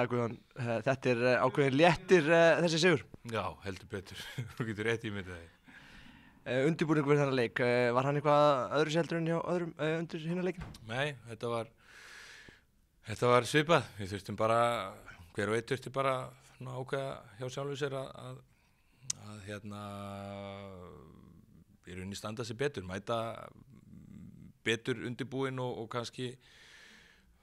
Já, Guðjón, þetta ákveðin léttir þessi sigur. Já, heldur betur. Þú getur rétt ímyndað þig. Undirbúningur fyrir þennan leik, var hann eitthvað öðru seldur en hjá öðrum undir hinna leikin? Nei, þetta var svipað. Við þurftum bara, hver og einn þurfti bara ákveða hjá sjálfum sér að í rauninni standa sig betur, mæta betur undirbúin og kannski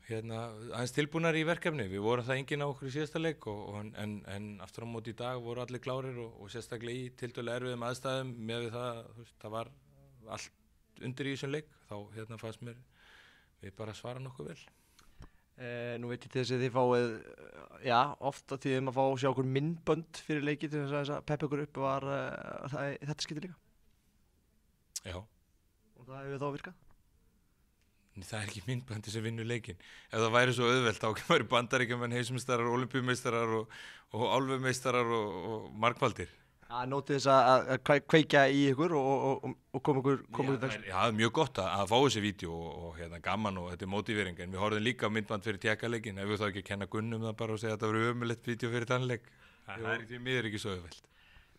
aðeins tilbúnar í verkefni. Við vorum það enginn á okkur í síðasta leik en aftur á móti í dag voru allir klárir og sérstaklega í tiltölulega erfiðum aðstæðum með það, það var allt undir í þessum leik, þá fannst mér við bara svara nokkuð vel. Nú veit ég til þess að þið fáið, oft að þið að fá sjá okkur myndbönd fyrir leiki til þess að peppa ykkur upp var þetta skipti líka? Já. Og það hefur þá virkað? Það ekki myndbandi sem vinnur leikinn. Ef það væri svo auðvelt, þá væri Bandaríkjamenn heimsmeistarar, Ólympíumeistarar og álfumeistarar og margfaldir. Nótið þess að kveikja í ykkur og koma ykkur þess. Já, það er mjög gott að fá þessi vídeo og gaman og þetta er mótivering, en við horfum líka myndband fyrir Tékkaleikinn, ef við þá ekki að kenna Gunnum það bara og segja að þetta verður ömurlegt vídeo fyrir þann leik. Það er því miður ekki svo auðvelt.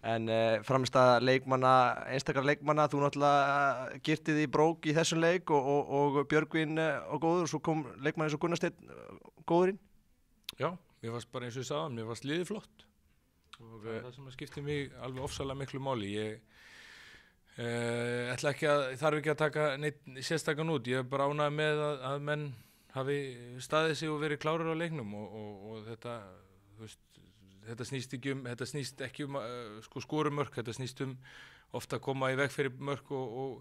En framistæða leikmanna, einstakar leikmanna, þú náttúrulega girtið í brók í þessum leik og Björgvin og góður og svo kom leikmann eins og Gunnar Steinn góður inn. Já, mér varst bara eins og ég sagði, mér varst liðið flott og það sem skipti mig alveg ofsalega miklu máli. Ég þarf ekki að taka neitt sérstakann út, ég er bara ánægður með að menn hafi staðið sig og verið klárir á leiknum og þetta, þú veist, þetta snýst ekki skorumörk, þetta snýst ofta að koma í veg fyrir mörk og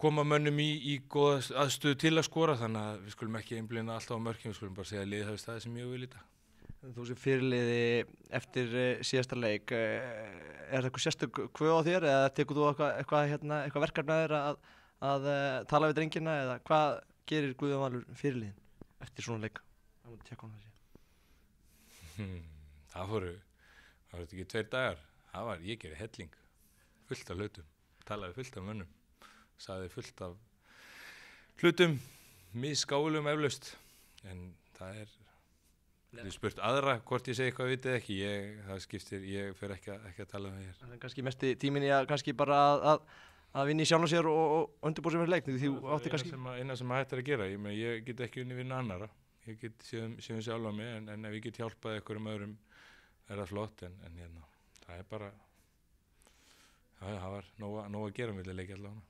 koma mönnum í góða aðstöðu til að skora, þannig að við skulum ekki einblína alltaf á mörkin, við skulum bara segja að liðið hafi staðið sem mjög vel í dag. Þú sem fyrirliði eftir síðasta leik, er það eitthvað sérstök kvöð á þér eða tekur þú eitthvað verkefni að þér að tala við drengina eða hvað gerir Guðjón Valur fyrirliðin eftir svona leik? Það voru ekki 2 dagar, ég gerði helling, fullt af hlutum, talaði fullt af mönnum, sagði fullt af hlutum, misgáfulum eflaust, en það Þú spurt aðra hvort ég segi eitthvað vitið ekki, ég fer ekki að tala um það hér. Það er kannski mesti tíminn í að kannski bara að vinna í sjálfum sér og undirbúa sér fyrir leik, því þú átti kannski... Það er eina sem hægt að gera, ég get ekki vinna annara, ég get séð sjálf á mig, en ef ég get hjálpað einhverjum öðrum er það flott, en það er bara, það var nóg að gera milli leiki allavega.